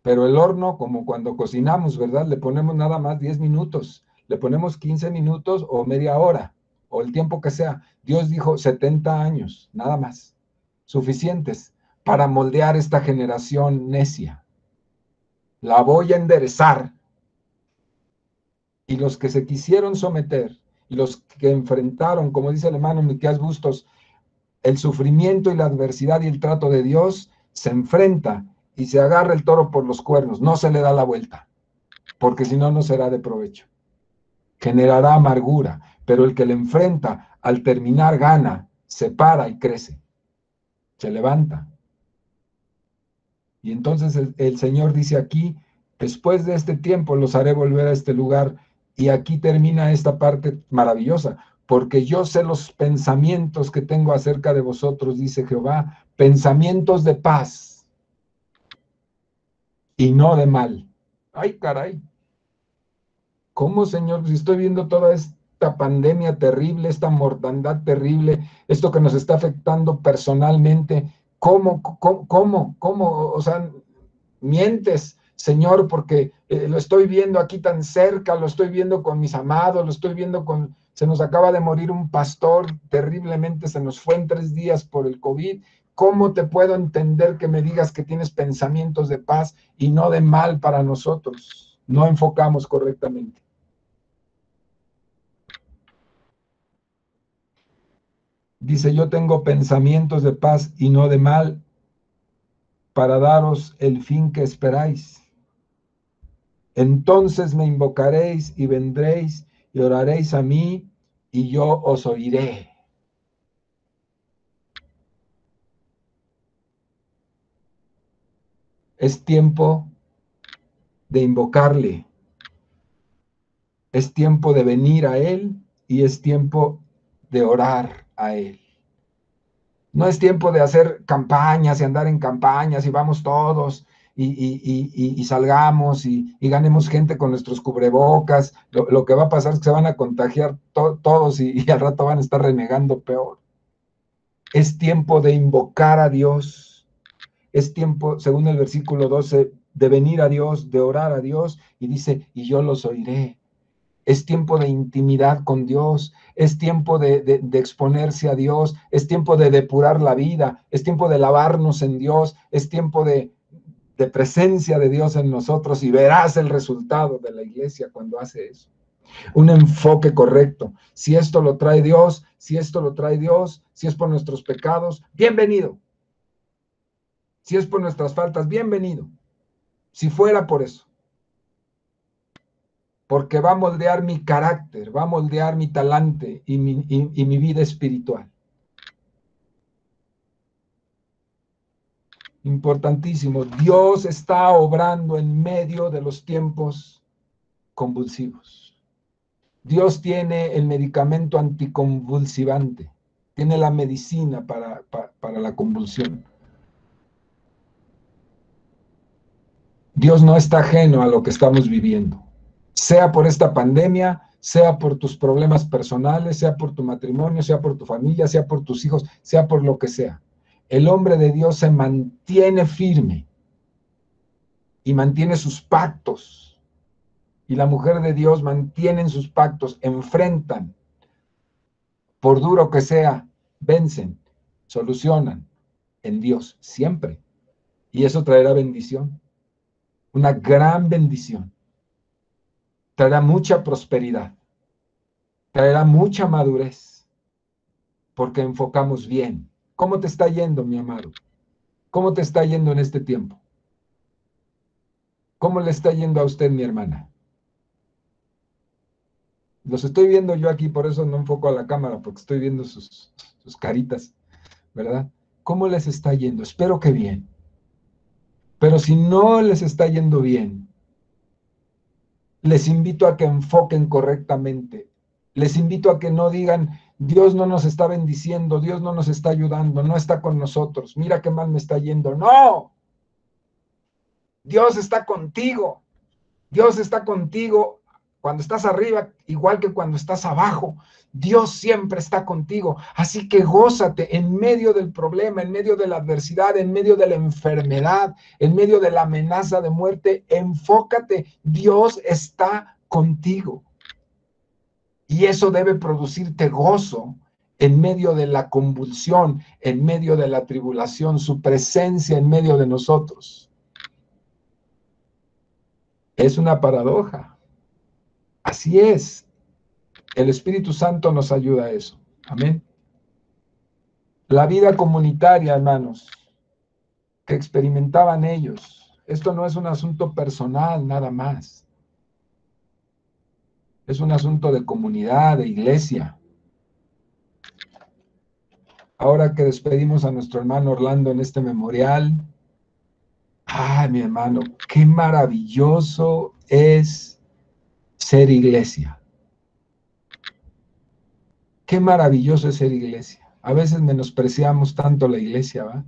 Pero el horno, como cuando cocinamos, ¿verdad? Le ponemos nada más 10 minutos, le ponemos 15 minutos o media hora, o el tiempo que sea. Dios dijo 70 años, nada más, suficientes para moldear esta generación necia. La voy a enderezar. Y los que se quisieron someter, y los que enfrentaron, como dice el hermano Miqueas Bustos, el sufrimiento y la adversidad y el trato de Dios, se enfrenta y se agarra el toro por los cuernos, no se le da la vuelta, porque si no, no será de provecho. Generará amargura, pero el que le enfrenta, al terminar, gana, se para y crece, se levanta. Y entonces el Señor dice aquí, después de este tiempo los haré volver a este lugar, y aquí termina esta parte maravillosa, porque yo sé los pensamientos que tengo acerca de vosotros, dice Jehová, pensamientos de paz y no de mal. Ay, caray. ¿Cómo, Señor? Si estoy viendo toda esta pandemia terrible, esta mortandad terrible, esto que nos está afectando personalmente, ¿cómo? O sea, mientes, Señor, porque lo estoy viendo aquí tan cerca, lo estoy viendo con mis amados, lo estoy viendo con... Se nos acaba de morir un pastor, terriblemente se nos fue en 3 días por el COVID. ¿Cómo te puedo entender que me digas que tienes pensamientos de paz y no de mal para nosotros? No enfocamos correctamente. Dice, yo tengo pensamientos de paz y no de mal para daros el fin que esperáis. Entonces me invocaréis y vendréis y oraréis a mí y yo os oiré. Es tiempo de invocarle. Es tiempo de venir a Él y es tiempo de orar a Él. No es tiempo de hacer campañas y andar en campañas y vamos todos y salgamos y ganemos gente con nuestros cubrebocas. Lo que va a pasar es que se van a contagiar todos y al rato van a estar renegando peor. Es tiempo de invocar a Dios. Es tiempo, según el versículo 12, de venir a Dios, de orar a Dios. Y dice, y yo los oiré. Es tiempo de intimidad con Dios, es tiempo de exponerse a Dios, es tiempo de depurar la vida, es tiempo de lavarnos en Dios, es tiempo de presencia de Dios en nosotros y verás el resultado de la iglesia cuando hace eso. Un enfoque correcto. Si esto lo trae Dios, si esto lo trae Dios, si es por nuestros pecados, bienvenido. Si es por nuestras faltas, bienvenido. Si fuera por eso. Porque va a moldear mi carácter, va a moldear mi talante y mi vida espiritual. Importantísimo, Dios está obrando en medio de los tiempos convulsivos. Dios tiene el medicamento anticonvulsivante, tiene la medicina para la convulsión. Dios no está ajeno a lo que estamos viviendo. Sea por esta pandemia, sea por tus problemas personales, sea por tu matrimonio, sea por tu familia, sea por tus hijos, sea por lo que sea. El hombre de Dios se mantiene firme y mantiene sus pactos. Y la mujer de Dios mantiene sus pactos, enfrentan, por duro que sea, vencen, solucionan en Dios siempre. Y eso traerá bendición, una gran bendición. traerá mucha prosperidad, traerá mucha madurez, porque enfocamos bien. ¿Cómo te está yendo, mi amado? ¿Cómo te está yendo en este tiempo? ¿Cómo le está yendo a usted, mi hermana? Los estoy viendo yo aquí, por eso no enfoco a la cámara, porque estoy viendo sus caritas, ¿verdad? ¿Cómo les está yendo? Espero que bien. Pero si no les está yendo bien, les invito a que enfoquen correctamente. Les invito a que no digan, Dios no nos está bendiciendo, Dios no nos está ayudando, no está con nosotros, mira qué mal me está yendo. No, Dios está contigo. Dios está contigo cuando estás arriba, igual que cuando estás abajo. Dios siempre está contigo. Así que gózate en medio del problema, en medio de la adversidad, en medio de la enfermedad, en medio de la amenaza de muerte. Enfócate. Dios está contigo. Y eso debe producirte gozo en medio de la convulsión, en medio de la tribulación, su presencia en medio de nosotros. Es una paradoja. Así es. El Espíritu Santo nos ayuda a eso. Amén. La vida comunitaria, hermanos, que experimentaban ellos. Esto no es un asunto personal, nada más. Es un asunto de comunidad, de iglesia. Ahora que despedimos a nuestro hermano Orlando en este memorial, ¡ay, mi hermano! ¡Qué maravilloso es ser iglesia! ¡Qué maravilloso es ser iglesia! A veces menospreciamos tanto la iglesia, ¿va?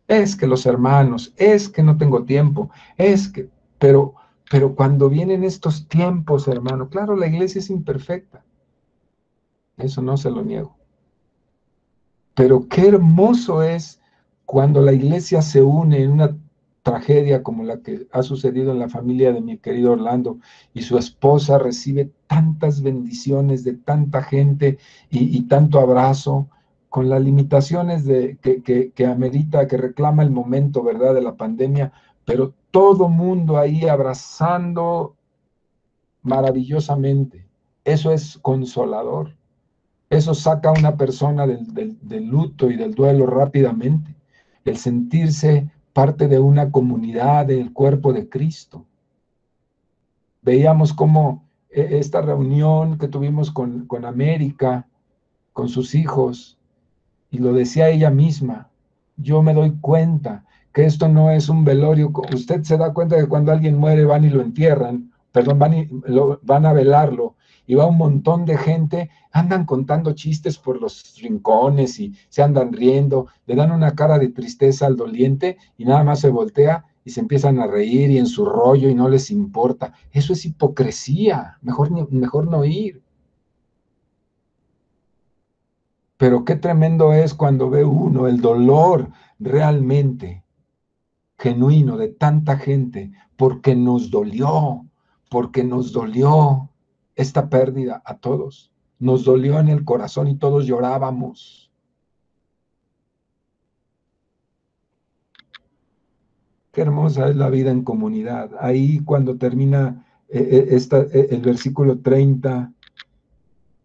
Es que los hermanos, es que no tengo tiempo, es que... Pero cuando vienen estos tiempos, hermano, claro, la iglesia es imperfecta. Eso no se lo niego. Pero qué hermoso es cuando la iglesia se une en una tragedia como la que ha sucedido en la familia de mi querido Orlando, y su esposa recibe tantas bendiciones de tanta gente y tanto abrazo, con las limitaciones que amerita, que reclama el momento, ¿verdad?, de la pandemia, pero todo mundo ahí abrazando maravillosamente. Eso es consolador. Eso saca a una persona del luto y del duelo rápidamente. El sentirse parte de una comunidad del cuerpo de Cristo. Veíamos cómo esta reunión que tuvimos con América, con sus hijos, y lo decía ella misma, yo me doy cuenta que esto no es un velorio. Usted se da cuenta que cuando alguien muere van y lo entierran, perdón, van a velarlo, y va un montón de gente, andan contando chistes por los rincones y se andan riendo, le dan una cara de tristeza al doliente y nada más se voltea y se empiezan a reír y en su rollo y no les importa. Eso es hipocresía, mejor no ir. Pero qué tremendo es cuando ve uno el dolor realmente genuino de tanta gente, porque nos dolió esta pérdida a todos. Nos dolió en el corazón y todos llorábamos. Qué hermosa es la vida en comunidad. Ahí cuando termina el versículo 30,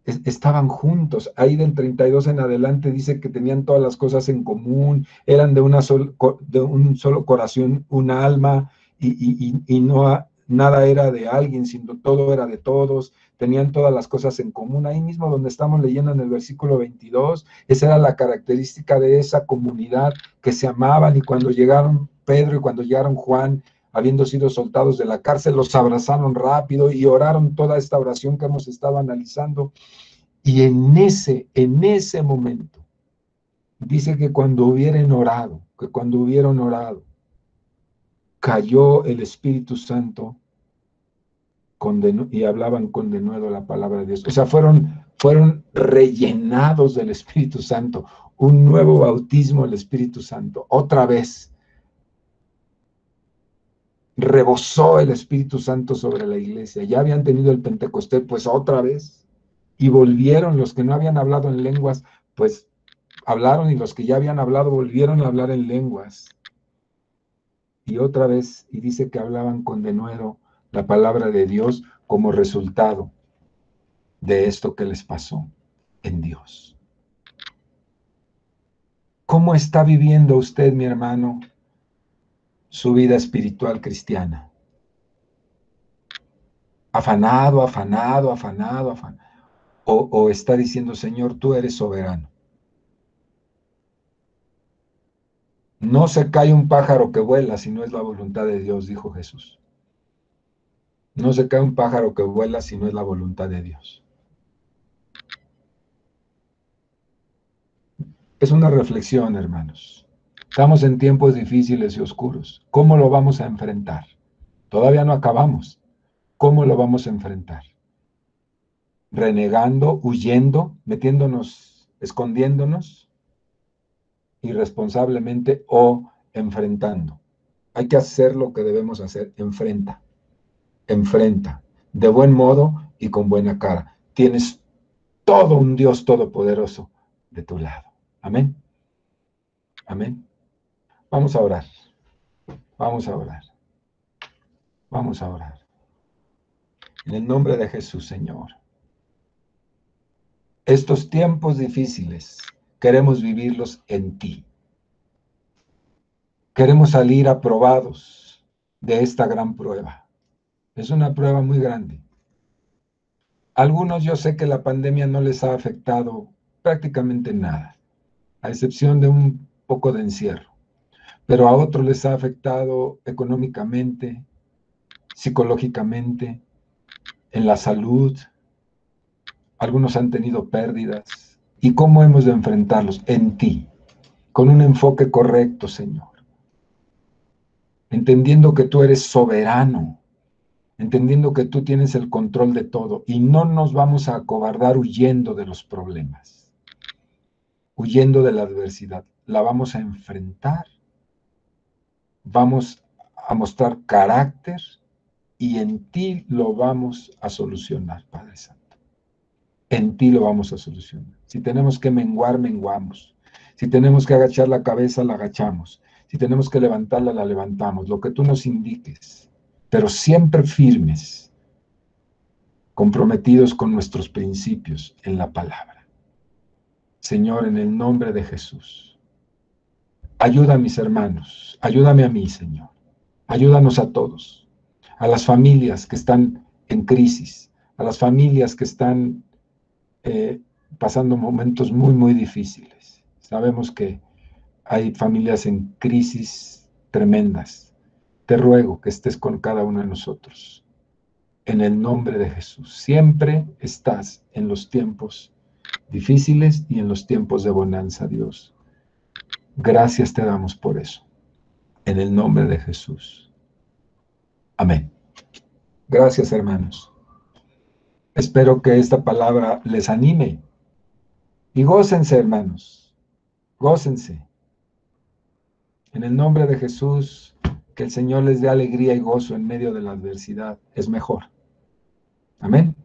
estaban juntos. Ahí del 32 en adelante dice que tenían todas las cosas en común, eran de un solo corazón, un alma, y no nada era de alguien, sino todo era de todos, tenían todas las cosas en común. Ahí mismo donde estamos leyendo en el versículo 22, esa era la característica de esa comunidad, que se amaban, y cuando llegaron Pedro y cuando llegaron Juan, habiendo sido soltados de la cárcel, los abrazaron rápido y oraron toda esta oración que hemos estado analizando. Y en ese momento, dice que cuando hubieron orado, cayó el Espíritu Santo y hablaban con denuedo la palabra de Dios. O sea, fueron rellenados del Espíritu Santo, un nuevo bautismo del Espíritu Santo, otra vez. Rebosó el Espíritu Santo sobre la iglesia. Ya habían tenido el Pentecostés, pues otra vez. Y volvieron los que no habían hablado en lenguas, pues hablaron, y los que ya habían hablado volvieron a hablar en lenguas. Y otra vez, y dice que hablaban con denuedo la palabra de Dios, como resultado de esto que les pasó en Dios. ¿Cómo está viviendo usted, mi hermano, su vida espiritual cristiana? Afanado, afanado, afanado, afanado. O está diciendo, Señor, tú eres soberano. No se cae un pájaro que vuela si no es la voluntad de Dios, dijo Jesús. No se cae un pájaro que vuela si no es la voluntad de Dios. Es una reflexión, hermanos. Estamos en tiempos difíciles y oscuros. ¿Cómo lo vamos a enfrentar? Todavía no acabamos. ¿Cómo lo vamos a enfrentar? ¿Renegando, huyendo, metiéndonos, escondiéndonos irresponsablemente o enfrentando? Hay que hacer lo que debemos hacer. Enfrenta, de buen modo y con buena cara. Tienes todo un Dios todopoderoso de tu lado. Amén. Amén. Vamos a orar. Vamos a orar. Vamos a orar. En el nombre de Jesús, Señor. Estos tiempos difíciles queremos vivirlos en ti. Queremos salir aprobados de esta gran prueba. Es una prueba muy grande. Algunos yo sé que la pandemia no les ha afectado prácticamente nada, a excepción de un poco de encierro. Pero a otros les ha afectado económicamente, psicológicamente, en la salud. Algunos han tenido pérdidas. ¿Y cómo hemos de enfrentarlos? En ti, con un enfoque correcto, Señor. Entendiendo que tú eres soberano, entendiendo que tú tienes el control de todo y no nos vamos a acobardar huyendo de los problemas, huyendo de la adversidad. La vamos a enfrentar, vamos a mostrar carácter y en ti lo vamos a solucionar, Padre Santo. En ti lo vamos a solucionar. Si tenemos que menguar, menguamos. Si tenemos que agachar la cabeza, la agachamos. Si tenemos que levantarla, la levantamos. Lo que tú nos indiques, pero siempre firmes, comprometidos con nuestros principios en la palabra. Señor, en el nombre de Jesús, ayuda a mis hermanos, ayúdame a mí, Señor. Ayúdanos a todos, a las familias que están en crisis, a las familias que están pasando momentos muy, muy difíciles. Sabemos que hay familias en crisis tremendas. Te ruego que estés con cada uno de nosotros. En el nombre de Jesús. Siempre estás en los tiempos difíciles y en los tiempos de bonanza, Dios. Gracias te damos por eso. En el nombre de Jesús. Amén. Gracias, hermanos. Espero que esta palabra les anime. Y gócense, hermanos. Gócense. En el nombre de Jesús, que el Señor les dé alegría y gozo en medio de la adversidad. Es mejor. Amén.